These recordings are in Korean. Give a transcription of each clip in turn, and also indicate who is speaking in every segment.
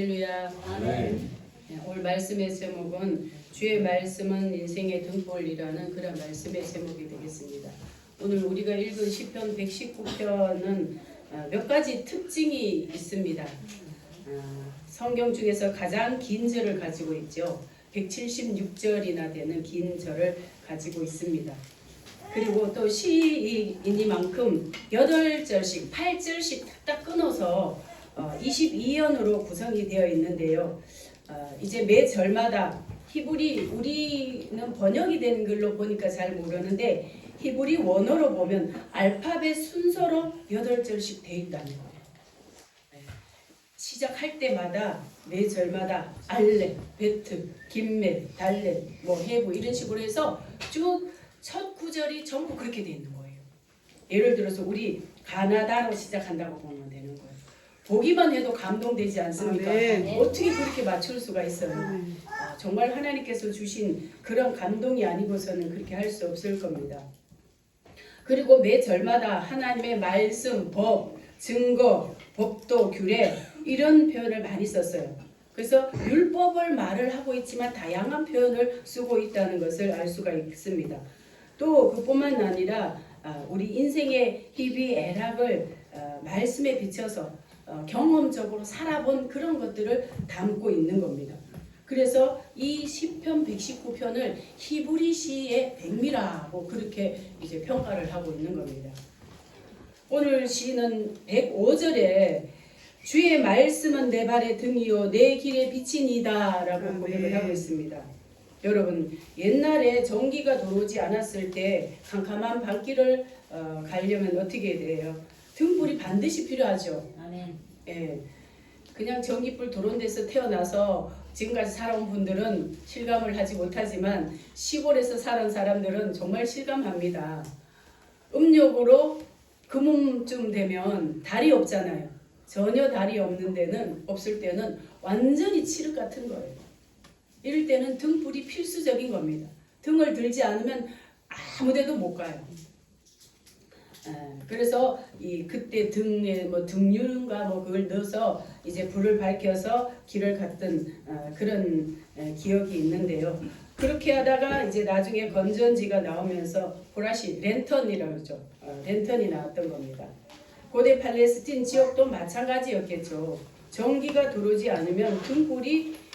Speaker 1: 할렐루야. 아멘. 오늘 말씀의 제목은 주의 말씀은 인생의 등불이라는 그런 말씀의 제목이 되겠습니다. 오늘 우리가 읽은 시편 119편은 몇 가지 특징이 있습니다. 성경 중에서 가장 긴 절을 가지고 있죠. 176절이나 되는 긴 절을 가지고 있습니다. 그리고 또 시이니만큼 8절씩 8절씩 딱 끊어서 22연으로 구성이 되어 있는데요. 이제 매 절마다 히브리, 우리는 번역이 된 글로 보니까 잘 모르는데 히브리 원어로 보면 알파벳 순서로 8절씩 되어 있다는 거예요. 시작할 때마다 매 절마다 알렙, 베트, 김멜, 달렙, 헤브 이런 식으로 해서 쭉 첫 구절이 전부 그렇게 되어 있는 거예요. 예를 들어서 우리 가나다로 시작한다고 보면 되는 거예요. 보기만 해도 감동되지 않습니까? 어떻게 그렇게 맞출 수가 있어요? 정말 하나님께서 주신 그런 감동이 아니고서는 그렇게 할 수 없을 겁니다. 그리고 매 절마다 하나님의 말씀, 법, 증거, 법도, 규례 이런 표현을 많이 썼어요. 그래서 율법을 말을 하고 있지만 다양한 표현을 쓰고 있다는 것을 알 수가 있습니다. 또 그뿐만 아니라 우리 인생의 희비, 애락을 말씀에 비춰서 경험적으로 살아본 그런 것들을 담고 있는 겁니다. 그래서 이 시편 119편을 히브리 시의 백미라고 그렇게 이제 평가를 하고 있는 겁니다. 오늘 시는 105절에 주의 말씀은 내 발의 등이요 내 길의 빛이니이다 라고 고백을 하고 있습니다. 여러분, 옛날에 전기가 들어오지 않았을 때 캄캄한 밤길을 가려면 어떻게 돼요? 등불이 반드시 필요하죠. 아멘. 예, 그냥 전기불 들어온 데서 태어나서 지금까지 살아온 분들은 실감을 하지 못하지만 시골에서 살은 사람들은 정말 실감합니다. 음력으로 금음쯤 되면 달이 없잖아요. 전혀 달이 없는 데는, 없을 때는 완전히 칠흑 같은 거예요. 이럴 때는 등불이 필수적인 겁니다. 등을 들지 않으면 아무데도 못 가요. 그래서 그때 등에 등유인가 그걸 넣어서 이제 불을 밝혀서 길을 갔던 그런 기억이 있는데요. 그렇게 하다가 이제 나중에 건전지가 나오면서 보라시 랜턴이라고 그러죠. 랜턴이 나왔던 겁니다. 고대 팔레스틴 지역도 마찬가지였겠죠. 전기가 들어오지 않으면 등불이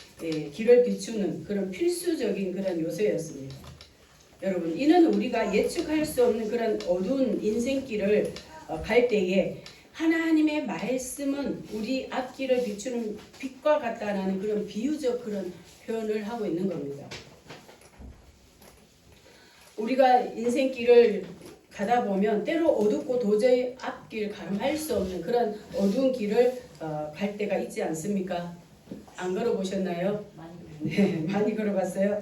Speaker 1: 길을 비추는 그런 필수적인 그런 요소였습니다. 여러분, 이는 우리가 예측할 수 없는 그런 어두운 인생길을 갈 때에 하나님의 말씀은 우리 앞길을 비추는 빛과 같다는 그런 비유적 그런 표현을 하고 있는 겁니다. 우리가 인생길을 가다 보면 때로 어둡고 도저히 앞길 가름할 수 없는 그런 어두운 길을 갈 때가 있지 않습니까? 안 걸어보셨나요? 네, 많이 걸어봤어요.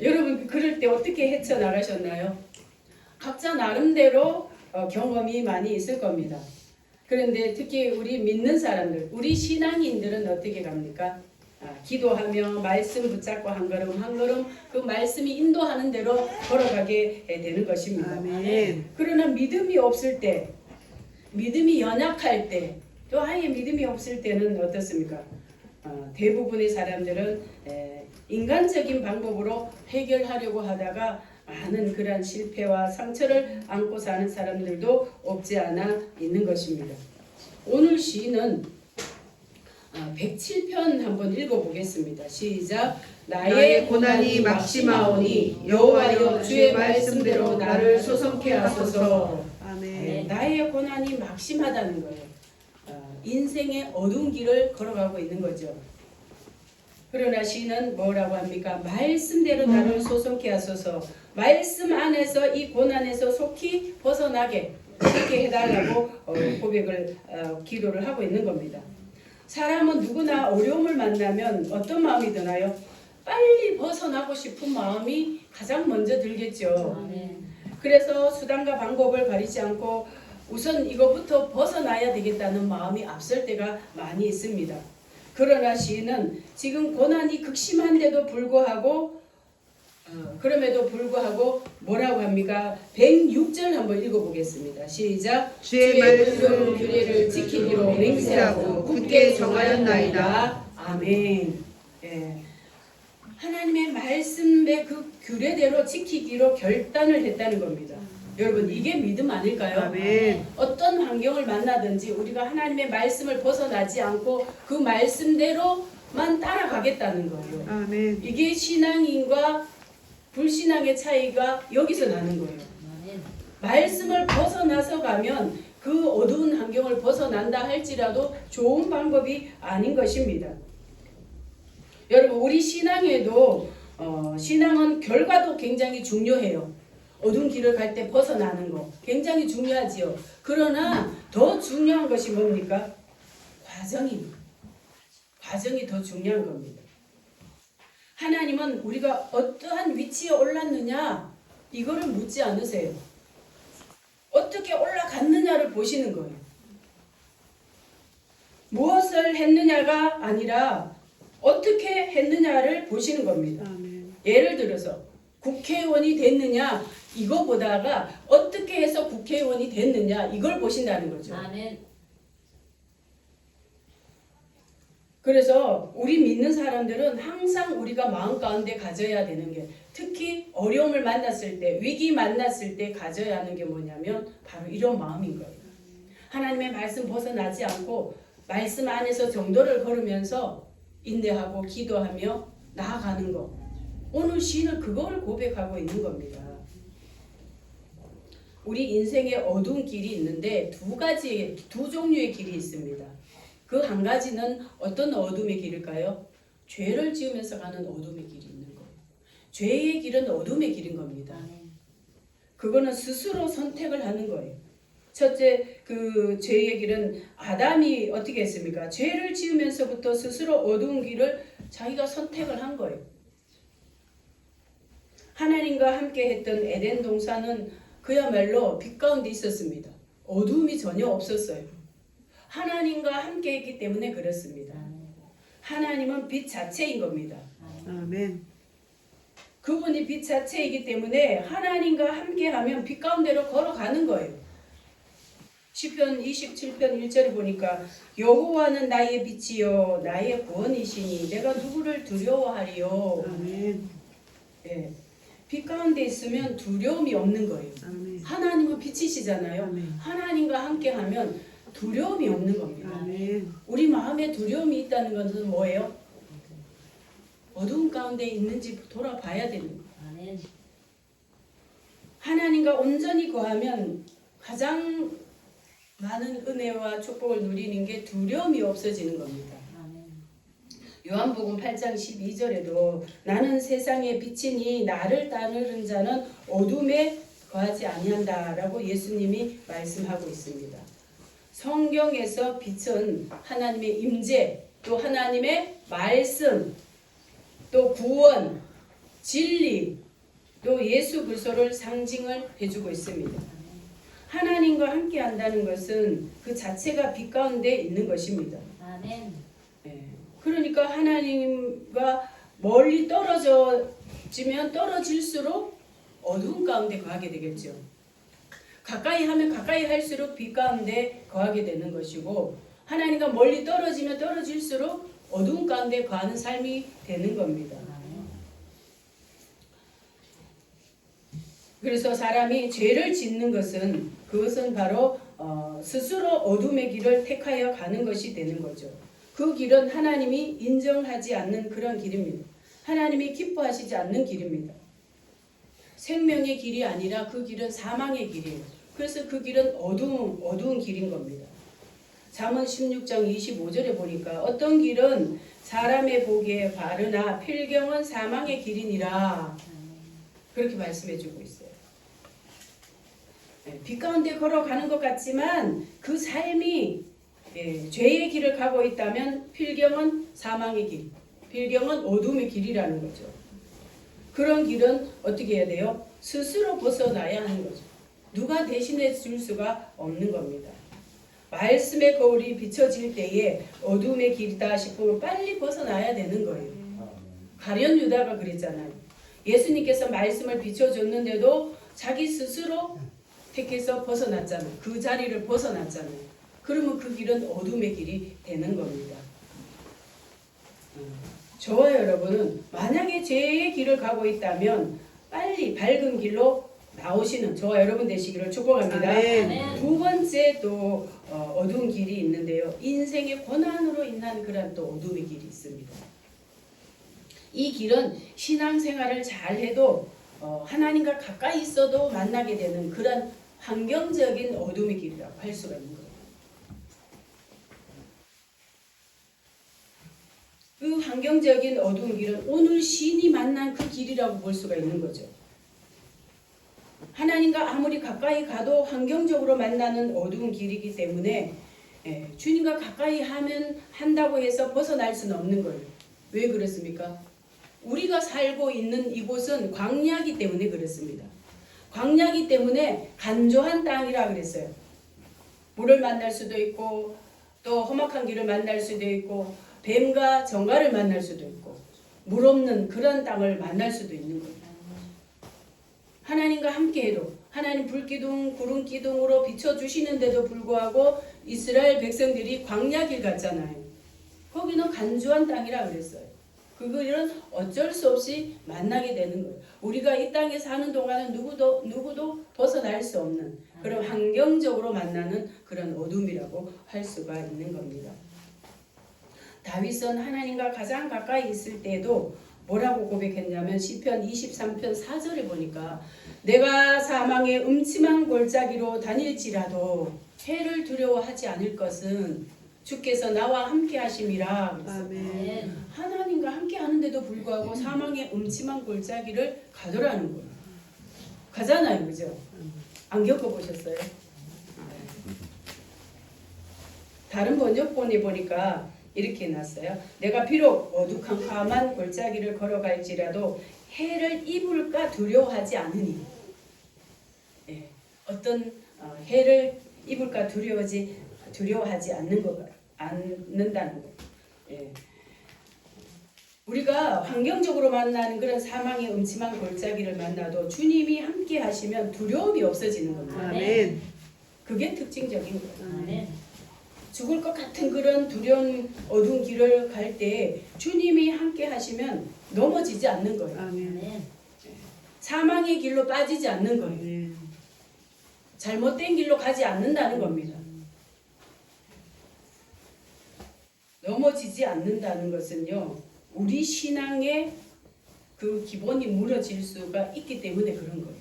Speaker 1: 여러분, 그럴 때 어떻게 헤쳐나가셨나요? 각자 나름대로 경험이 많이 있을 겁니다. 그런데 특히 우리 믿는 사람들, 우리 신앙인들은 어떻게 갑니까? 기도하며 말씀 붙잡고 한 걸음 한 걸음 그 말씀이 인도하는 대로 걸어가게 되는 것입니다. 아멘. 그러나 믿음이 없을 때, 믿음이 연약할 때, 또 아예 믿음이 없을 때는 어떻습니까? 대부분의 사람들은 인간적인 방법으로 해결하려고 하다가 많은 그러한 실패와 상처를 안고 사는 사람들도 없지 않아 있는 것입니다. 오늘 시는 107편 한번 읽어보겠습니다. 시작. 나의 고난이 막심하오니 여호와여 주의 말씀대로 나를 소성케 하소서. 아멘. 나의 고난이 막심하다는 거예요. 인생의 어두운 길을 걸어가고 있는 거죠. 그러나 시는 뭐라고 합니까? 말씀대로 나를 소성케 하소서. 말씀 안에서 이 고난에서 속히 벗어나게 그렇게 해달라고 고백을 기도를 하고 있는 겁니다. 사람은 누구나 어려움을 만나면 어떤 마음이 드나요? 빨리 벗어나고 싶은 마음이 가장 먼저 들겠죠. 그래서 수단과 방법을 가리지 않고 우선 이거부터 벗어나야 되겠다는 마음이 앞설 때가 많이 있습니다. 그러나 시인은 지금 고난이 극심한데도 불구하고 그럼에도 불구하고 뭐라고 합니까? 106절 한번 읽어보겠습니다. 시작. 주의 말씀 규례를 지키기로 맹세하고 굳게 정하였나이다. 아멘. 예. 하나님의 말씀의 그 규례대로 지키기로 결단을 했다는 겁니다. 여러분 이게 믿음 아닐까요?
Speaker 2: 아멘.
Speaker 1: 어떤 환경을 만나든지 우리가 하나님의 말씀을 벗어나지 않고 그 말씀대로만 따라가겠다는 거예요.
Speaker 2: 아멘.
Speaker 1: 이게 신앙인과 불신앙의 차이가 여기서 나는 거예요. 말씀을 벗어나서 가면 그 어두운 환경을 벗어난다 할지라도 좋은 방법이 아닌 것입니다. 여러분 우리 신앙에도 신앙은 결과도 굉장히 중요해요. 어두운 길을 갈 때 벗어나는 거 굉장히 중요하지요. 그러나 더 중요한 것이 뭡니까? 과정이 더 중요한 겁니다. 하나님은 우리가 어떠한 위치에 올랐느냐 이거를 묻지 않으세요. 어떻게 올라갔느냐를 보시는 거예요. 무엇을 했느냐가 아니라 어떻게 했느냐를 보시는 겁니다.
Speaker 2: 아멘.
Speaker 1: 예를 들어서 국회의원이 됐느냐 이거보다가 어떻게 해서 국회의원이 됐느냐 이걸 보신다는 거죠.
Speaker 3: 아멘.
Speaker 1: 그래서 우리 믿는 사람들은 항상 우리가 마음 가운데 가져야 되는 게 특히 어려움을 만났을 때 위기 만났을 때 가져야 하는 게 뭐냐면 바로 이런 마음인 거예요. 하나님의 말씀 벗어나지 않고 말씀 안에서 정도를 걸으면서 인내하고 기도하며 나아가는 것. 오늘 시인은 그거를 고백하고 있는 겁니다. 우리 인생에 어두운 길이 있는데 두 종류의 길이 있습니다. 그 한 가지는 어떤 어둠의 길일까요? 죄를 지으면서 가는 어둠의 길이 있는 거예요. 죄의 길은 어둠의 길인 겁니다. 그거는 스스로 선택을 하는 거예요. 첫째, 그 죄의 길은 아담이 어떻게 했습니까? 죄를 지으면서부터 스스로 어두운 길을 자기가 선택을 한 거예요. 하나님과 함께 했던 에덴 동산은 그야말로 빛 가운데 있었습니다. 어둠이 전혀 없었어요. 하나님과 함께 했기 때문에 그렇습니다. 하나님은 빛 자체인 겁니다.
Speaker 2: 아멘.
Speaker 1: 그분이 빛 자체이기 때문에 하나님과 함께하면 빛 가운데로 걸어가는 거예요. 시편 27편 1절을 보니까 여호와는 나의 빛이요 나의 구원이시니 내가 누구를 두려워하리요.
Speaker 2: 아멘.
Speaker 1: 예. 빛 가운데 있으면 두려움이 없는 거예요.
Speaker 2: 아멘.
Speaker 1: 하나님은 빛이시잖아요.
Speaker 2: 아멘.
Speaker 1: 하나님과 함께하면 두려움이 없는 겁니다.
Speaker 2: 아멘.
Speaker 1: 우리 마음에 두려움이 있다는 것은 뭐예요? 어두운 가운데 있는지 돌아봐야 되는 거예요.
Speaker 3: 아멘.
Speaker 1: 하나님과 온전히 거하면 가장 많은 은혜와 축복을 누리는 게 두려움이 없어지는 겁니다.
Speaker 3: 아멘.
Speaker 1: 요한복음 8장 12절에도 나는 세상의 빛이니 나를 따르는 자는 어둠에 거하지 아니한다라고 예수님이 말씀하고 있습니다. 성경에서 빛은 하나님의 임재, 또 하나님의 말씀, 또 구원, 진리, 또 예수 그리스도를 상징을 해주고 있습니다. 하나님과 함께 한다는 것은 그 자체가 빛 가운데 있는 것입니다.
Speaker 3: 아멘.
Speaker 1: 그러니까 하나님과 멀리 떨어지면 떨어질수록 어두운 가운데 거하게 되겠죠. 가까이 하면 가까이 할수록 빛 가운데 거하게 되는 것이고 하나님과 멀리 떨어지면 떨어질수록 어두운 가운데 거하는 삶이 되는 겁니다. 그래서 사람이 죄를 짓는 것은 그것은 바로 스스로 어둠의 길을 택하여 가는 것이 되는 거죠. 그 길은 하나님이 인정하지 않는 그런 길입니다. 하나님이 기뻐하시지 않는 길입니다. 생명의 길이 아니라 그 길은 사망의 길이에요. 그래서 그 길은 어두운 길인 겁니다. 잠언 16장 25절에 보니까 어떤 길은 사람의 보기에 바르나 필경은 사망의 길이니라 그렇게 말씀해주고 있어요. 빛 가운데 걸어가는 것 같지만 그 삶이 죄의 길을 가고 있다면 필경은 사망의 길, 필경은 어둠의 길이라는 거죠. 그런 길은 어떻게 해야 돼요? 스스로 벗어나야 하는 거죠. 누가 대신해 줄 수가 없는 겁니다. 말씀의 거울이 비춰질 때에 어둠의 길이다 싶으면 빨리 벗어나야 되는 거예요. 가룟 유다가 그랬잖아요. 예수님께서 말씀을 비춰줬는데도 자기 스스로 택해서 벗어났잖아요. 그 자리를 벗어났잖아요. 그러면 그 길은 어둠의 길이 되는 겁니다. 저와 여러분은 만약에 죄의 길을 가고 있다면 빨리 밝은 길로 나오시는 저와 여러분 되시기를 축복합니다.
Speaker 2: 아멘.
Speaker 1: 두 번째 또 어두운 길이 있는데요. 인생의 고난으로 인한 그런 또 어둠의 길이 있습니다. 이 길은 신앙생활을 잘해도 하나님과 가까이 있어도 만나게 되는 그런 환경적인 어둠의 길이라고 할 수가 있는 거예요. 그 환경적인 어두운 길은 오늘 시인이 만난 그 길이라고 볼 수가 있는 거죠. 하나님과 아무리 가까이 가도 환경적으로 만나는 어두운 길이기 때문에 주님과 가까이 한다고 해서 벗어날 수는 없는 거예요. 왜 그렇습니까? 우리가 살고 있는 이곳은 광야이기 때문에 그렇습니다. 광야이기 때문에 간조한 땅이라 그랬어요. 물을 만날 수도 있고 또 험악한 길을 만날 수도 있고 뱀과 정갈을 만날 수도 있고 물 없는 그런 땅을 만날 수도 있는 거예요. 하나님과 함께해도 하나님 불기둥 구름기둥으로 비춰주시는데도 불구하고 이스라엘 백성들이 광야길 갔잖아요. 거기는 간조한 땅이라 그랬어요. 그거는 어쩔 수 없이 만나게 되는 거예요. 우리가 이 땅에 사는 동안은 누구도 벗어날 수 없는 그런 환경적으로 만나는 그런 어둠이라고 할 수가 있는 겁니다. 다윗은 하나님과 가장 가까이 있을 때에도 뭐라고 고백했냐면 시편 23편 4절에 보니까 내가 사망의 음침한 골짜기로 다닐지라도 해를 두려워하지 않을 것은 주께서 나와 함께 하심이라.
Speaker 2: 아멘.
Speaker 1: 하나님과 함께 하는데도 불구하고 사망의 음침한 골짜기를 가더라는 거예요. 가잖아요. 그죠? 안 겪어보셨어요? 다른 번역본에 보니까 이렇게 해놨어요. 내가 비록 어두컴컴한 골짜기를 걸어갈지라도 해를 입을까 두려워하지 않으니. 어떤 해를 입을까 두려워하지 않는다는 거예요. 우리가 환경적으로 만나는 그런 사망의 음침한 골짜기를 만나도 주님이 함께 하시면 두려움이 없어지는 겁니다.
Speaker 2: 아멘.
Speaker 1: 그게 특징적인 거예요.
Speaker 3: 아멘.
Speaker 1: 죽을 것 같은 그런 두려운 어두운 길을 갈 때 주님이 함께 하시면 넘어지지 않는 거예요.
Speaker 2: 아멘.
Speaker 1: 사망의 길로 빠지지 않는 거예요.
Speaker 2: 아멘.
Speaker 1: 잘못된 길로 가지 않는다는 겁니다. 넘어지지 않는다는 것은요, 우리 신앙의 그 기본이 무너질 수가 있기 때문에 그런 거예요.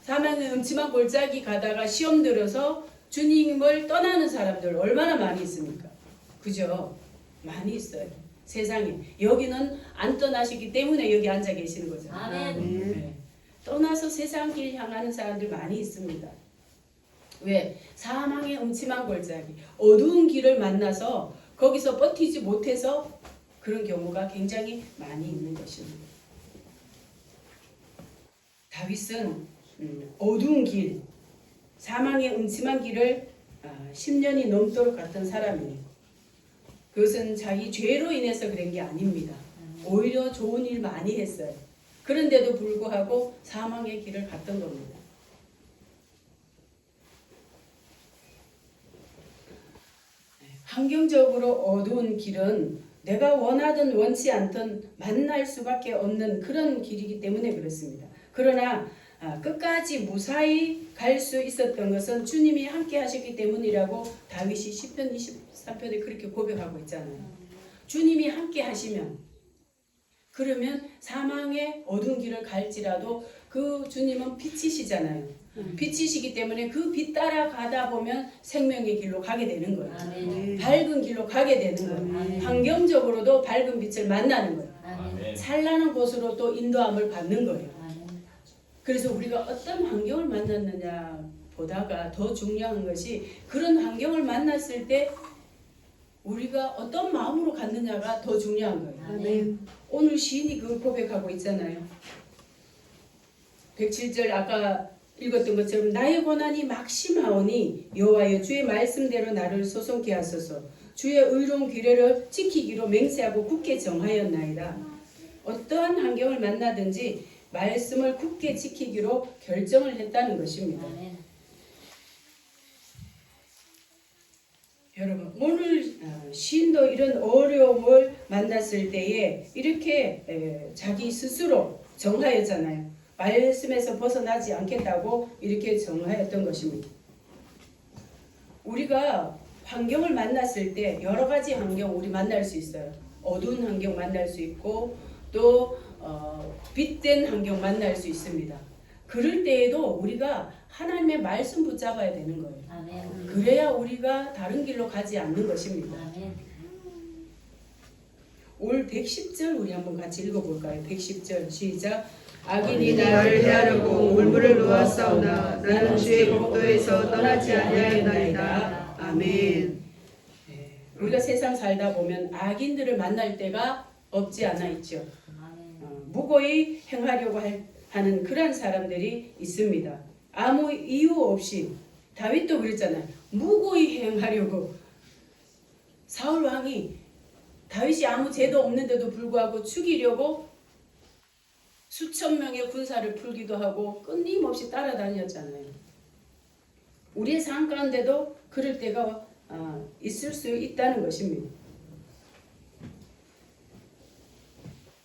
Speaker 1: 사망의 음침한 골짜기 가다가 시험 들어서 주님을 떠나는 사람들 얼마나 많이 있습니까? 그죠? 많이 있어요. 세상에. 여기는 안 떠나시기 때문에 여기 앉아 계시는 거잖아요.
Speaker 3: 아멘.
Speaker 1: 네. 떠나서 세상 길 향하는 사람들 많이 있습니다. 왜? 사망의 음침한 골짜기, 어두운 길을 만나서 거기서 버티지 못해서 그런 경우가 굉장히 많이 있는 것입니다. 다윗은 어두운 길, 사망의 음침한 길을 10년이 넘도록 갔던 사람이에요. 그것은 자기 죄로 인해서 그런 게 아닙니다. 오히려 좋은 일 많이 했어요. 그런데도 불구하고 사망의 길을 갔던 겁니다. 환경적으로 어두운 길은 내가 원하든 원치 않든 만날 수밖에 없는 그런 길이기 때문에 그렇습니다. 그러나 끝까지 무사히 갈 수 있었던 것은 주님이 함께 하셨기 때문이라고 다윗이 시편 23편에 그렇게 고백하고 있잖아요. 주님이 함께 하시면 그러면 사망의 어두운 길을 갈지라도 그 주님은 빛이시잖아요. 빛이시기 때문에 그 빛 따라 가다 보면 생명의 길로 가게 되는 거예요.
Speaker 3: 아멘.
Speaker 1: 밝은 길로 가게 되는 거예요.
Speaker 3: 아멘.
Speaker 1: 환경적으로도 밝은 빛을 만나는 거예요.
Speaker 3: 아멘.
Speaker 1: 찬란한 곳으로 또 인도함을 받는 거예요.
Speaker 3: 아멘.
Speaker 1: 그래서 우리가 어떤 환경을 만났느냐 보다가 더 중요한 것이 그런 환경을 만났을 때 우리가 어떤 마음으로 갔느냐가 더 중요한 거예요.
Speaker 2: 아멘.
Speaker 1: 오늘 시인이 그걸 고백하고 있잖아요. 107절 아까 읽었던 것처럼 나의 고난이 막심하오니 여호와여 주의 말씀대로 나를 소송케 하소서. 주의 의로운 규례를 지키기로 맹세하고 굳게 정하였나이다. 어떠한 환경을 만나든지 말씀을 굳게 지키기로 결정을 했다는 것입니다.
Speaker 3: 아멘.
Speaker 1: 여러분 오늘 신도 이런 어려움을 만났을 때에 이렇게 자기 스스로 정하였잖아요. 말씀에서 벗어나지 않겠다고 이렇게 정하였던 것입니다. 우리가 환경을 만났을 때 여러 가지 환경 우리 만날 수 있어요. 어두운 환경 만날 수 있고 또 빛된 환경 만날 수 있습니다. 그럴 때에도 우리가 하나님의 말씀 붙잡아야 되는 거예요.
Speaker 2: 아멘.
Speaker 1: 그래야 우리가 다른 길로 가지 않는 것입니다.
Speaker 2: 아멘.
Speaker 1: 올 110절 우리 한번 같이 읽어볼까요? 110절 시작. 악인이
Speaker 3: 나를 해하려고 올무를 놓았사오나 나는 주의 법도에서 떠나지 아니하였나이다. 아멘.
Speaker 1: 우리가 세상 살다 보면 악인들을 만날 때가 없지 않아 있죠.
Speaker 2: 아멘.
Speaker 1: 무고히 행하려고 하는 그런 사람들이 있습니다. 아무 이유 없이 다윗도 그랬잖아요. 무고히 행하려고 사울 왕이 다윗이 아무 죄도 없는데도 불구하고 죽이려고 수천 명의 군사를 풀기도 하고 끊임없이 따라다녔잖아요. 우리의 삶 가운데도 그럴 때가 있을 수 있다는 것입니다.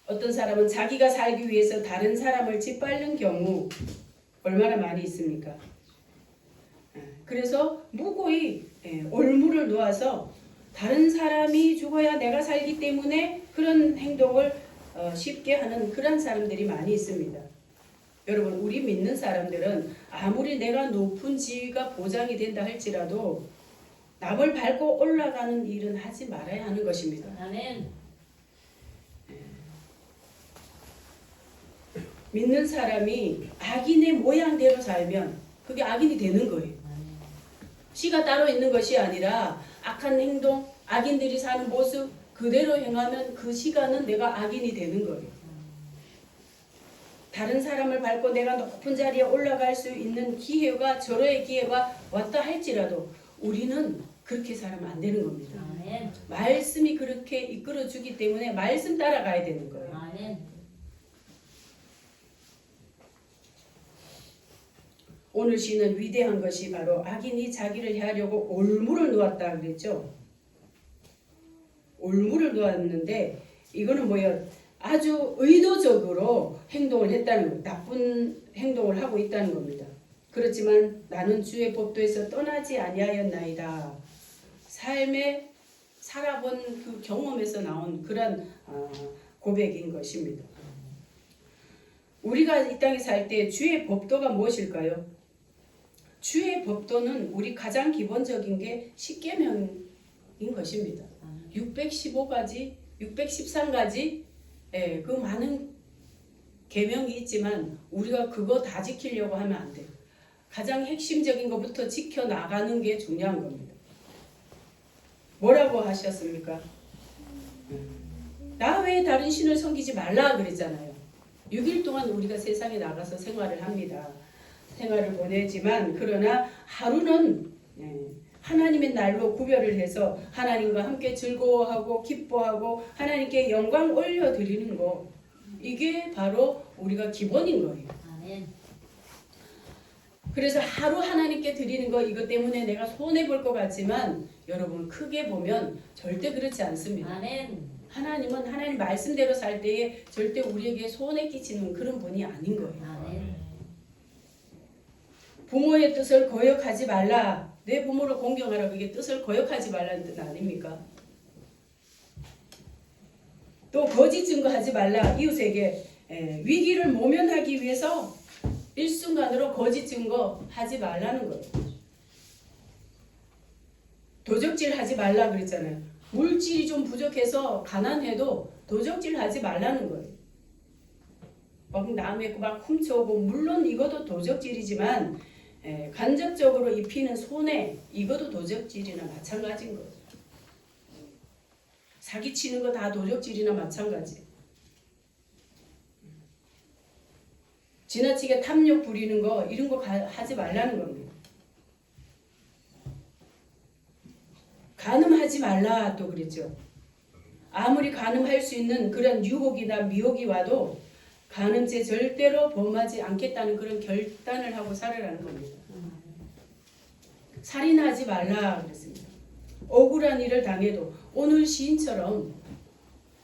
Speaker 1: 어떤 사람은 자기가 살기 위해서 다른 사람을 짓밟는 경우 얼마나 많이 있습니까? 그래서 무고히 올무를 놓아서 다른 사람이 죽어야 내가 살기 때문에 그런 행동을 쉽게 하는 그런 사람들이 많이 있습니다. 여러분 우리 믿는 사람들은 아무리 내가 높은 지위가 보장이 된다 할지라도 남을 밟고 올라가는 일은 하지 말아야 하는 것입니다.
Speaker 2: 아멘.
Speaker 1: 믿는 사람이 악인의 모양대로 살면 그게 악인이 되는 거예요. 씨가 따로 있는 것이 아니라 악한 행동, 악인들이 사는 모습 그대로 행하면 그 시간은 내가 악인이 되는 거예요. 다른 사람을 밟고 내가 높은 자리에 올라갈 수 있는 기회가 절호의 기회가 왔다 할지라도 우리는 그렇게 살면 안 되는 겁니다.
Speaker 2: 아멘.
Speaker 1: 말씀이 그렇게 이끌어주기 때문에 말씀 따라가야 되는 거예요.
Speaker 2: 아멘.
Speaker 1: 오늘 시는 위대한 것이 바로 악인이 자기를 해하려고 올무를 놓았다 그랬죠. 올무를 놓았는데 이거는 뭐예요? 아주 의도적으로 행동을 했다는 거예요. 나쁜 행동을 하고 있다는 겁니다. 그렇지만 나는 주의 법도에서 떠나지 아니하였나이다. 삶에 살아본 그 경험에서 나온 그런 고백인 것입니다. 우리가 이 땅에 살 때 주의 법도가 무엇일까요? 주의 법도는 우리 가장 기본적인 게 10계명인 것입니다. 615가지, 613가지 그 많은 계명이 있지만 우리가 그거 다 지키려고 하면 안 돼요. 가장 핵심적인 것부터 지켜나가는 게 중요한 겁니다. 뭐라고 하셨습니까? 나 외에 다른 신을 섬기지 말라 그랬잖아요. 6일 동안 우리가 세상에 나가서 생활을 합니다. 생활을 보내지만 그러나 하루는 하나님의 날로 구별을 해서 하나님과 함께 즐거워하고 기뻐하고 하나님께 영광 올려드리는 거 이게 바로 우리가 기본인 거예요.
Speaker 2: 아멘.
Speaker 1: 그래서 하루 하나님께 드리는 거 이것 때문에 내가 손해볼 것 같지만 여러분 크게 보면 절대 그렇지 않습니다.
Speaker 2: 아멘.
Speaker 1: 하나님은 하나님 말씀대로 살 때에 절대 우리에게 손해 끼치는 그런 분이 아닌 거예요.
Speaker 2: 아멘.
Speaker 1: 부모의 뜻을 거역하지 말라. 내 부모를 공경하라. 그게 뜻을 거역하지 말라는 뜻 아닙니까? 또 거짓 증거하지 말라. 이웃에게 위기를 모면하기 위해서 일순간으로 거짓 증거하지 말라는 거예요. 도적질하지 말라 그랬잖아요. 물질이 좀 부족해서 가난해도 도적질하지 말라는 거예요. 막 남의 거 막 훔쳐오고 물론 이것도 도적질이지만 간접적으로 입히는 손해 이것도 도적질이나 마찬가지인 거예요. 사기치는 거 다 도적질이나 마찬가지. 지나치게 탐욕 부리는 거 이런 거 하지 말라는 겁니다. 간음하지 말라 또 그랬죠. 아무리 간음할 수 있는 그런 유혹이나 미혹이 와도 간음죄 절대로 범하지 않겠다는 그런 결단을 하고 살아라는 겁니다. 살인하지 말라 그랬습니다. 억울한 일을 당해도 오늘 시인처럼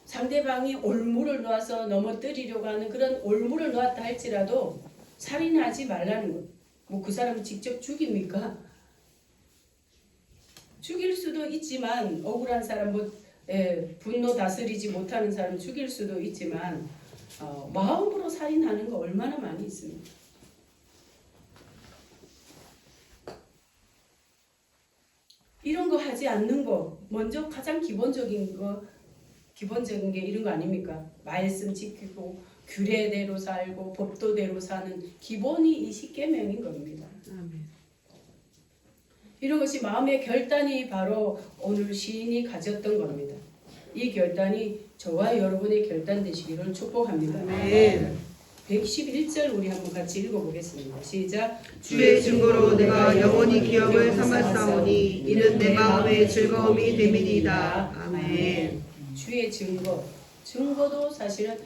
Speaker 1: 상대방이 올무를 놓아서 넘어뜨리려고 하는 그런 올무를 놓았다 할지라도 살인하지 말라는 것. 뭐 그 사람을 직접 죽입니까? 죽일 수도 있지만 억울한 사람 분노 다스리지 못하는 사람 죽일 수도 있지만 마음으로 살인하는 거 얼마나 많이 있습니다. 이런 거 하지 않는 거 먼저 가장 기본적인 게 이런 거 아닙니까? 말씀 지키고 규례대로 살고 법도대로 사는 기본이 이 십계명인 겁니다.
Speaker 3: 아멘.
Speaker 1: 이런 것이 마음의 결단이 바로 오늘 시인이 가졌던 겁니다. 이 결단이 저와 여러분의 결단 되시기를 축복합니다.
Speaker 3: 아멘.
Speaker 1: 111절 우리 한번 같이 읽어보겠습니다. 시작.
Speaker 3: 주의 증거로 내가 영원히 기업을 삼았사오니 이는 내 마음의 즐거움이 됨이니이다. 아멘.
Speaker 1: 주의 증거도 사실은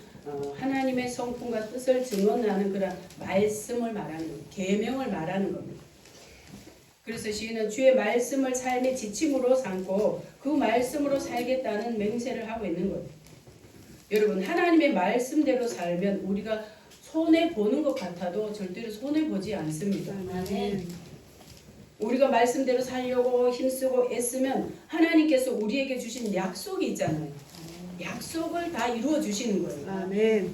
Speaker 1: 하나님의 성품과 뜻을 증언하는 그런 말씀을 말하는 겁니다. 계명을 말하는 겁니다. 그래서 시인은 주의 말씀을 삶의 지침으로 삼고 그 말씀으로 살겠다는 맹세를 하고 있는 거예요. 여러분 하나님의 말씀대로 살면 우리가 손해 보는 것 같아도 절대로 손해 보지 않습니다.
Speaker 3: 아멘.
Speaker 1: 우리가 말씀대로 살려고 힘쓰고 애쓰면 하나님께서 우리에게 주신 약속이 있잖아요. 약속을 다 이루어 주시는 거예요.
Speaker 3: 아멘.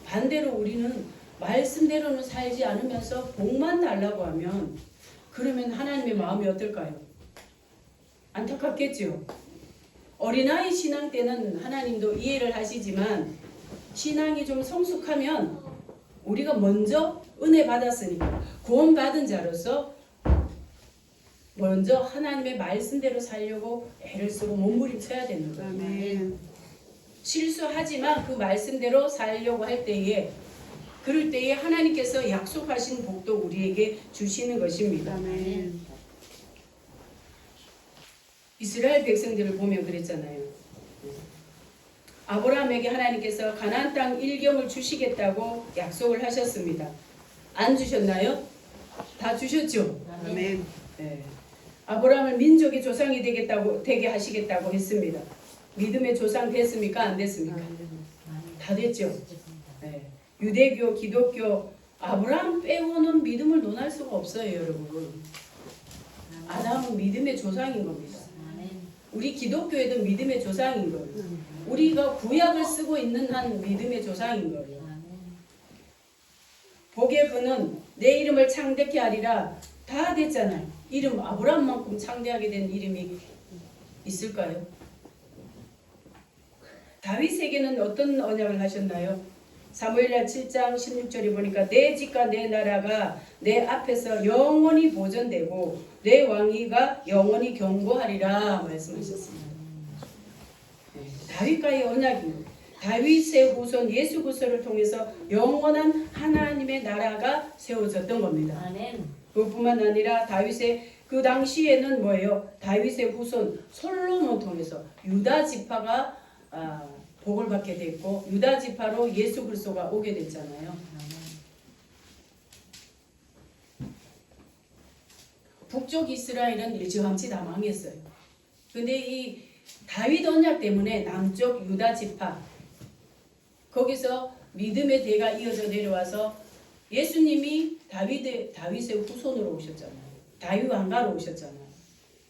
Speaker 1: 반대로 우리는 말씀대로는 살지 않으면서 복만 달라고 하면 그러면 하나님의 마음이 어떨까요? 안타깝겠죠. 어린아이 신앙 때는 하나님도 이해를 하시지만 신앙이 좀 성숙하면 우리가 먼저 은혜 받았으니까 구원받은 자로서 먼저 하나님의 말씀대로 살려고 애를 쓰고 몸부림쳐야 되는 거예요.
Speaker 3: 아멘.
Speaker 1: 실수하지만 그 말씀대로 살려고 할 때에 그럴 때에 하나님께서 약속하신 복도 우리에게 주시는 것입니다.
Speaker 3: 아멘.
Speaker 1: 이스라엘 백성들을 보면 그랬잖아요. 아브라함에게 하나님께서 가나안 땅 일경을 주시겠다고 약속을 하셨습니다. 안 주셨나요? 다 주셨죠.
Speaker 3: 아멘.
Speaker 1: 네. 아브라함을 민족의 조상이 되게 하시겠다고 했습니다. 믿음의 조상 됐습니까? 안 됐습니까? 다 됐죠. 네. 유대교, 기독교, 아브라함 빼고는 믿음을 논할 수가 없어요, 여러분. 아담은 믿음의 조상인 겁니다. 우리 기독교에도 믿음의 조상인 거예요. 우리가 구약을 쓰고 있는 한 믿음의 조상인 거예요. 복의 분은 내 이름을 창대케 하리라 다 됐잖아요. 이름 아브라함만큼 창대하게 된 이름이 있을까요? 다윗에게는 어떤 언약을 하셨나요? 사무엘하 7장 16절에 보니까 내 집과 내 나라가 내 앞에서 영원히 보존되고 내 왕위가 영원히 견고하리라 말씀하셨습니다. 다윗과의 언약입니다. 다윗의 후손 예수 그리스도를 통해서 영원한 하나님의 나라가 세워졌던 겁니다.
Speaker 2: 아멘.
Speaker 1: 그뿐만 아니라 다윗의 그 당시에는 뭐예요? 다윗의 후손 솔로몬 통해서 유다 지파가 복을 받게 됐고 유다 지파로 예수 그리스도가 오게 됐잖아요. 북쪽 이스라엘은 일찌감치 다 망했어요. 근데 이 다윗 언약 때문에 남쪽 유다 지파 거기서 믿음의 대가 이어져 내려와서 예수님이 다윗의 후손으로 오셨잖아요. 다윗 왕가로 오셨잖아요.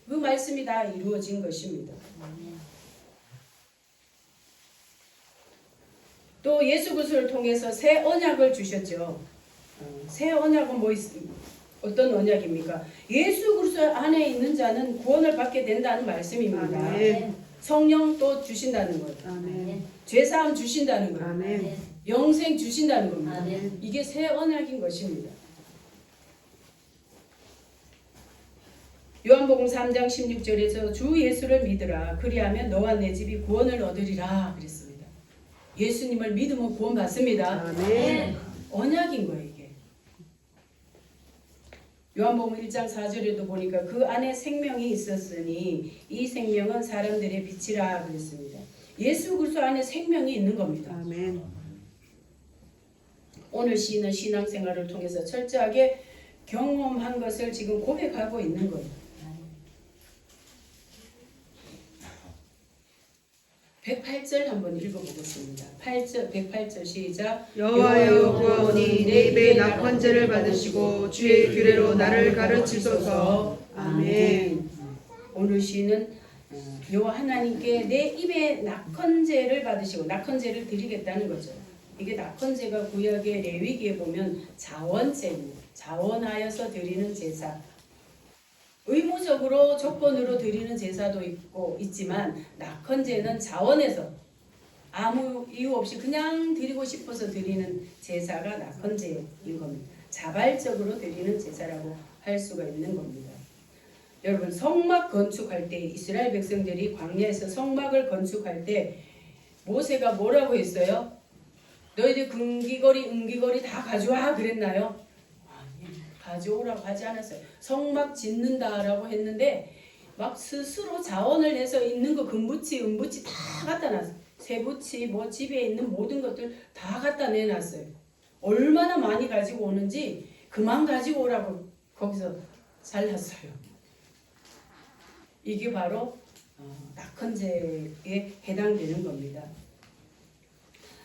Speaker 1: 그 말씀이 다 이루어진 것입니다. 또 예수 그리스도를 통해서 새 언약을 주셨죠. 새 언약은 어떤 언약입니까? 예수 그리스도 안에 있는 자는 구원을 받게 된다는 말씀입니다.
Speaker 3: 아멘.
Speaker 1: 성령 또 주신다는 것.
Speaker 3: 아멘.
Speaker 1: 죄사함 주신다는 것.
Speaker 3: 아멘.
Speaker 1: 영생 주신다는 겁니다.
Speaker 2: 아멘.
Speaker 1: 이게 새 언약인 것입니다. 요한복음 3장 16절에서 주 예수를 믿으라. 그리하면 너와 내 집이 구원을 얻으리라 그랬습니다. 예수님을 믿으면 구원 받습니다.
Speaker 3: 아멘.
Speaker 1: 언약인 거예요, 이게. 요한복음 1장 4절에도 보니까 그 안에 생명이 있었으니 이 생명은 사람들의 빛이라 그랬습니다. 예수 그리스도 안에 생명이 있는 겁니다.
Speaker 3: 아멘.
Speaker 1: 오늘 시인은 신앙생활을 통해서 철저하게 경험한 것을 지금 고백하고 있는 거예요. 108절 한번 읽어보겠습니다. 108절 시작.
Speaker 3: 여호와여 구하오니 내 입에 낙헌죄를 받으시고 주의 규례로 나를 가르치소서. 아멘.
Speaker 1: 오늘 시는 여호와 하나님께 내 입에 낙헌죄를 받으시고 낙헌죄를 드리겠다는 거죠. 이게 낙헌죄가 구약의 레위기에 보면 자원죄입니다. 자원하여서 드리는 제사. 의무적으로 조건으로 드리는 제사도 있지만 낙헌죄는 자원해서 아무 이유 없이 그냥 드리고 싶어서 드리는 제사가 낙헌죄인 겁니다. 자발적으로 드리는 제사라고 할 수가 있는 겁니다. 여러분 성막 건축할 때 이스라엘 백성들이 광야에서 성막을 건축할 때 모세가 뭐라고 했어요? 너희들 금기거리 은기거리 다 가져와 그랬나요? 가져오라고 하지 않았어요. 성막 짓는다라고 했는데 막 스스로 자원을 해서 있는 거 금부치 은부치 다 갖다 놨어요. 쇠부치 뭐 집에 있는 모든 것들 다 갖다 내놨어요. 얼마나 많이 가지고 오는지 그만 가지고 오라고 거기서 잘랐어요. 이게 바로 낙헌죄에 해당되는 겁니다.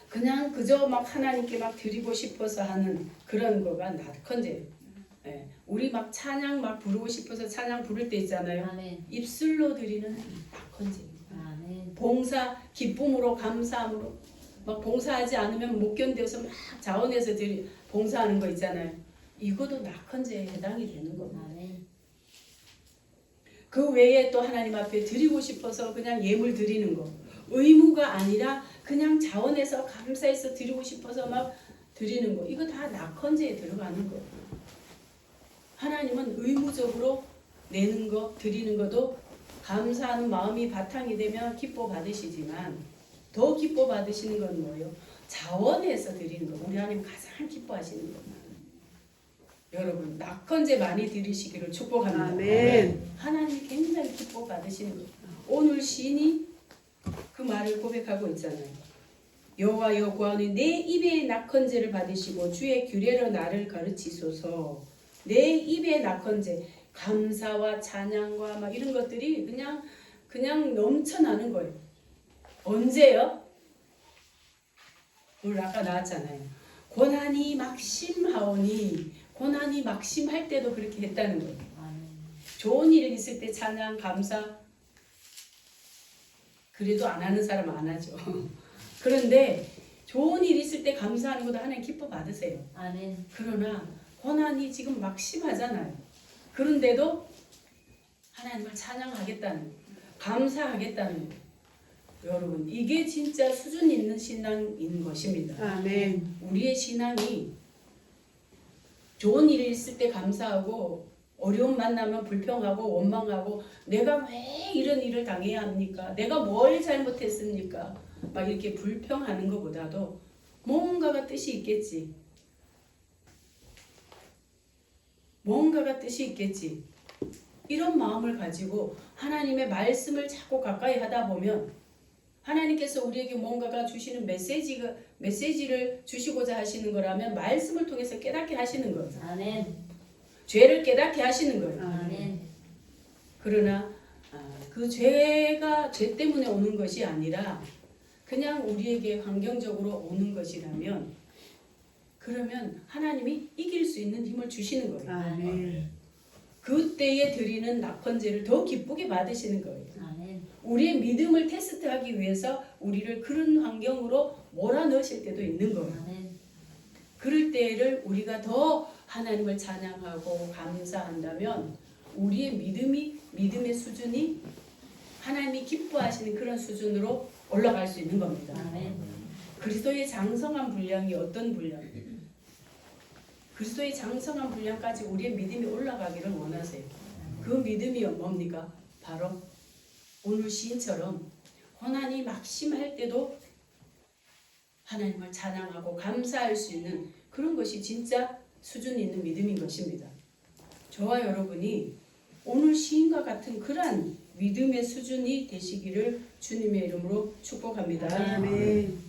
Speaker 1: 그냥 그저 막 하나님께 막 드리고 싶어서 하는 그런 거가 낙헌죄예요. 네. 우리 막 찬양 막 부르고 싶어서 찬양 부를 때 있잖아요.
Speaker 2: 아멘.
Speaker 1: 입술로 드리는 낙헌죄입니다.
Speaker 2: 아멘.
Speaker 1: 봉사, 기쁨으로 감사함으로 막 봉사하지 않으면 못 견뎌서 막 자원해서 봉사하는 거 있잖아요. 이것도 낙헌죄에 해당이 되는 겁니다.
Speaker 2: 아멘.
Speaker 1: 그 외에 또 하나님 앞에 드리고 싶어서 그냥 예물 드리는 거. 의무가 아니라 그냥 자원해서 감사해서 드리고 싶어서 막 드리는 거. 이거 다 낙헌죄에 들어가는 거예요. 하나님은 의무적으로 내는 거, 드리는 것도 감사하는 마음이 바탕이 되면 기뻐 받으시지만 더 기뻐 받으시는 건 뭐예요? 자원해서 드리는 거. 우리 하나님 가장 기뻐하시는 겁니다. 여러분 낙헌죄 많이 드리시기를 축복합니다.
Speaker 3: 아멘.
Speaker 1: 하나님 굉장히 기뻐 받으시는 거예요. 오늘 시인이 그 말을 고백하고 있잖아요. 여호와여 구하오니 내 입에 낙헌죄를 받으시고 주의 규례로 나를 가르치소서. 내 입에 낙헌죄, 감사와 찬양과 막 이런 것들이 그냥 넘쳐나는 거예요. 언제요? 오늘 아까 나왔잖아요. 고난이 막심하오니 고난이 막심할 때도 그렇게 했다는 거예요.
Speaker 2: 아멘.
Speaker 1: 좋은 일 있을 때 찬양, 감사 그래도 안 하는 사람은 안 하죠. 그런데 좋은 일 있을 때 감사하는 것도 하나님 기뻐 받으세요.
Speaker 2: 아멘.
Speaker 1: 그러나 고난이 지금 막 심하잖아요. 그런데도 하나님을 찬양하겠다는, 감사하겠다는 여러분 이게 진짜 수준 있는 신앙인 것입니다.
Speaker 3: 아멘.
Speaker 1: 우리의 신앙이 좋은 일이 있을 때 감사하고 어려움 만나면 불평하고 원망하고 내가 왜 이런 일을 당해야 합니까? 내가 뭘 잘못했습니까? 막 이렇게 불평하는 것보다도 뭔가가 뜻이 있겠지. 뭔가가 뜻이 있겠지. 이런 마음을 가지고 하나님의 말씀을 자꾸 가까이 하다 보면 하나님께서 우리에게 뭔가가 주시는 메시지를 주시고자 하시는 거라면 말씀을 통해서 깨닫게 하시는 거예요.
Speaker 2: 아멘.
Speaker 1: 죄를 깨닫게 하시는 거예요.
Speaker 2: 아멘.
Speaker 1: 그러나 그 죄가 죄 때문에 오는 것이 아니라 그냥 우리에게 환경적으로 오는 것이라면 그러면 하나님이 이길 수 있는 힘을 주시는 거예요.
Speaker 3: 아멘.
Speaker 1: 그때에 드리는 낙헌죄를 더 기쁘게 받으시는 거예요.
Speaker 2: 아멘.
Speaker 1: 우리의 믿음을 테스트하기 위해서 우리를 그런 환경으로 몰아넣으실 때도 있는 거예요.
Speaker 2: 아멘.
Speaker 1: 그럴 때를 우리가 더 하나님을 찬양하고 감사한다면 우리의 믿음의 수준이 하나님이 기뻐하시는 그런 수준으로 올라갈 수 있는 겁니다.
Speaker 2: 아멘.
Speaker 1: 그리스도의 장성한 분량이 어떤 분량입니까? 그리스도의 장성한 분량까지 우리의 믿음이 올라가기를 원하세요. 그 믿음이 뭡니까? 바로 오늘 시인처럼 고난이 막심할 때도 하나님을 찬양하고 감사할 수 있는 그런 것이 진짜 수준 있는 믿음인 것입니다. 저와 여러분이 오늘 시인과 같은 그러한 믿음의 수준이 되시기를 주님의 이름으로 축복합니다.
Speaker 3: 아멘.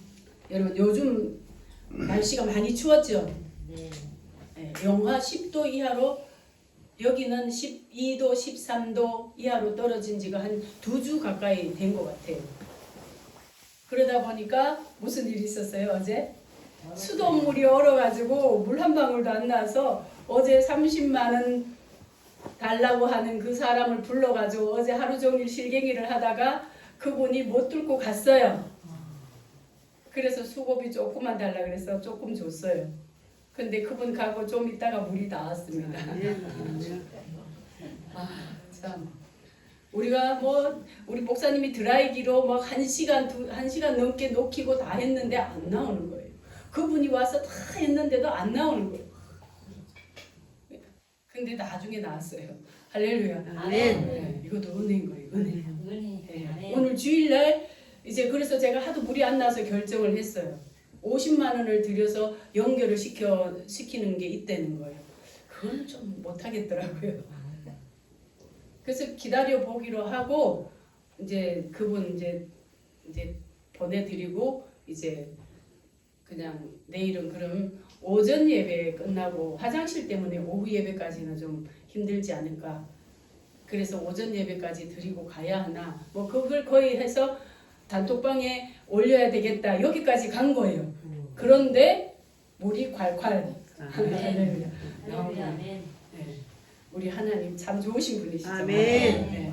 Speaker 1: 여러분 요즘 날씨가 많이 추웠죠?
Speaker 2: 네.
Speaker 1: 네, 영하 10도 이하로 여기는 12도, 13도 이하로 떨어진 지가 한 2주 가까이 된 것 같아요. 그러다 보니까 무슨 일이 있었어요 어제? 수돗물이 얼어가지고 물 한 방울도 안 나서 어제 30만 원 달라고 하는 그 사람을 불러가지고 어제 하루 종일 실갱이를 하다가 그분이 못 뚫고 갔어요. 그래서 수고비 조금만 달라 그래서 조금 줬어요. 근데 그분 가고 좀 있다가 물이 나왔습니다. 참. 우리가 뭐 우리 목사님이 드라이기로 막 1시간 넘게 녹이고 다 했는데 안 나오는 거예요. 그분이 와서 다 했는데도 안 나오는 거예요. 근데 나중에 나왔어요. 할렐루야.
Speaker 3: 아멘.
Speaker 1: 네, 이것도 은혜인 거예요. 은혜. 네.
Speaker 2: 아멘.
Speaker 1: 오늘 주일날 이제 그래서 제가 하도 물이 안 나서 결정을 했어요. 50만 원을 들여서 연결을 시키는 게 있다는 거예요. 그건 좀 못하겠더라고요. 그래서 기다려 보기로 하고 이제 그분 이제 보내드리고 이제 그냥 내일은 그럼 오전 예배 끝나고 화장실 때문에 오후 예배까지는 좀 힘들지 않을까. 그래서 오전 예배까지 드리고 가야 하나. 뭐 그걸 거의 해서 단톡방에 올려야 되겠다. 여기까지 간 거예요. 그런데 물이 콸콸. 할렐루야.
Speaker 2: 할렐루야. 아멘.
Speaker 1: 네. 우리 하나님 참 좋으신 분이시죠.
Speaker 3: 아멘.
Speaker 1: 네.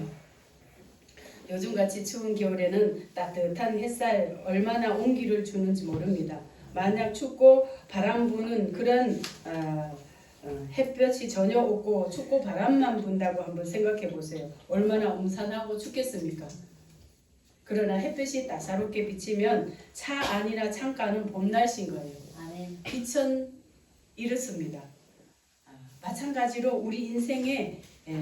Speaker 1: 요즘같이 추운 겨울에는 따뜻한 햇살 얼마나 온기를 주는지 모릅니다. 만약 춥고 바람 부는 그런 햇볕이 전혀 없고 춥고 바람만 분다고 한번 생각해 보세요. 얼마나 음산하고 춥겠습니까? 그러나 햇볕이 따사롭게 비치면 차 안이나 창가는 봄 날씨인 거예요.
Speaker 2: 아멘.
Speaker 1: 빛은 이렇습니다. 마찬가지로 우리 인생에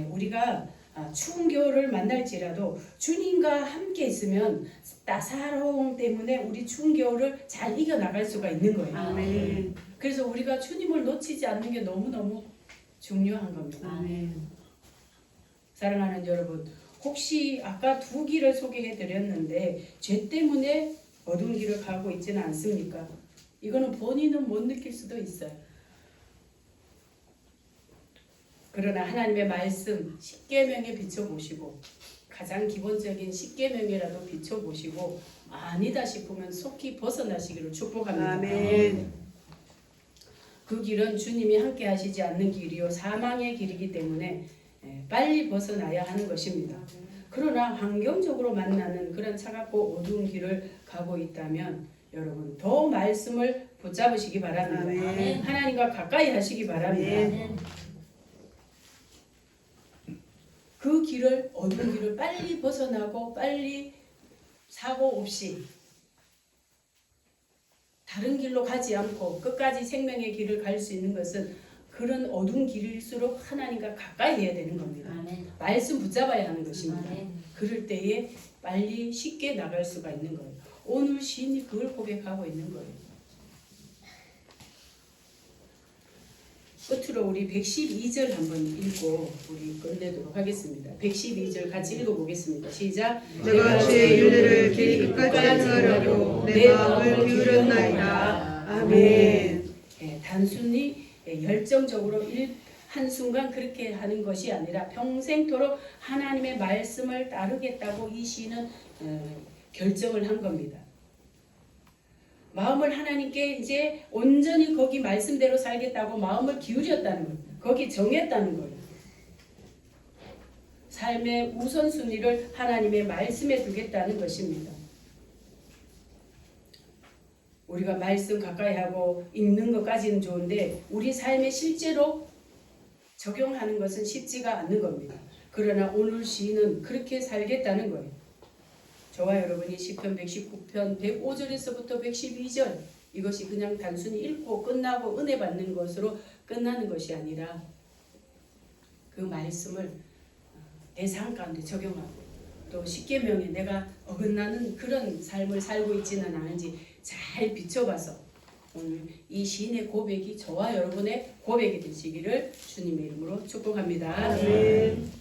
Speaker 1: 우리가 추운 겨울을 만날지라도 주님과 함께 있으면 따사로움 때문에 우리 추운 겨울을 잘 이겨나갈 수가 있는 거예요.
Speaker 3: 아멘.
Speaker 1: 그래서 우리가 주님을 놓치지 않는 게 너무너무 중요한 겁니다.
Speaker 2: 아멘.
Speaker 1: 사랑하는 여러분, 혹시 아까 두 길을 소개해 드렸는데 죄 때문에 어두운 길을 가고 있지는 않습니까? 이거는 본인은 못 느낄 수도 있어요. 그러나 하나님의 말씀 십계명에 비춰보시고 가장 기본적인 십계명이라도 비춰보시고 아니다 싶으면 속히 벗어나시기를 축복합니다.
Speaker 3: 아멘.
Speaker 1: 그 길은 주님이 함께 하시지 않는 길이요 사망의 길이기 때문에 빨리 벗어나야 하는 것입니다. 그러나 환경적으로 만나는 그런 차갑고 어두운 길을 가고 있다면 여러분 더 말씀을 붙잡으시기 바랍니다.
Speaker 3: 아멘.
Speaker 1: 하나님과 가까이 하시기 바랍니다.
Speaker 3: 아멘.
Speaker 1: 그 길을 어두운 길을 빨리 벗어나고 빨리 사고 없이 다른 길로 가지 않고 끝까지 생명의 길을 갈 수 있는 것은 그런 어두운 길일수록 하나님과 가까이 해야 되는 겁니다.
Speaker 2: 아멘.
Speaker 1: 말씀 붙잡아야 하는 것입니다.
Speaker 2: 아멘.
Speaker 1: 그럴 때에 빨리 쉽게 나갈 수가 있는 거예요. 오늘 시인이 그걸 고백하고 있는 거예요. 끝으로 우리 112절 한번 읽고 우리 끝내도록 하겠습니다. 112절 같이 읽어보겠습니다. 시작.
Speaker 3: 내가 주의 윤례를 길 끝까지 행하려고 내 마음을 기울였나이다. 아멘.
Speaker 1: 단순히 열정적으로 한순간 그렇게 하는 것이 아니라 평생토록 하나님의 말씀을 따르겠다고 이 시인은 결정을 한 겁니다. 마음을 하나님께 이제 온전히 거기 말씀대로 살겠다고 마음을 기울였다는 거예요. 거기 정했다는 거예요. 삶의 우선순위를 하나님의 말씀에 두겠다는 것입니다. 우리가 말씀 가까이 하고 읽는 것까지는 좋은데 우리 삶에 실제로 적용하는 것은 쉽지가 않는 겁니다. 그러나 오늘 시인은 그렇게 살겠다는 거예요. 저와 여러분이 시편 119편 105절에서부터 112절 이것이 그냥 단순히 읽고 끝나고 은혜 받는 것으로 끝나는 것이 아니라 그 말씀을 내 삶 가운데 적용하고 또 십계명에 내가 어긋나는 그런 삶을 살고 있지는 않은지 잘 비춰봐서 오늘 이 시인의 고백이 저와 여러분의 고백이 되시기를 주님의 이름으로 축복합니다.
Speaker 3: 아멘.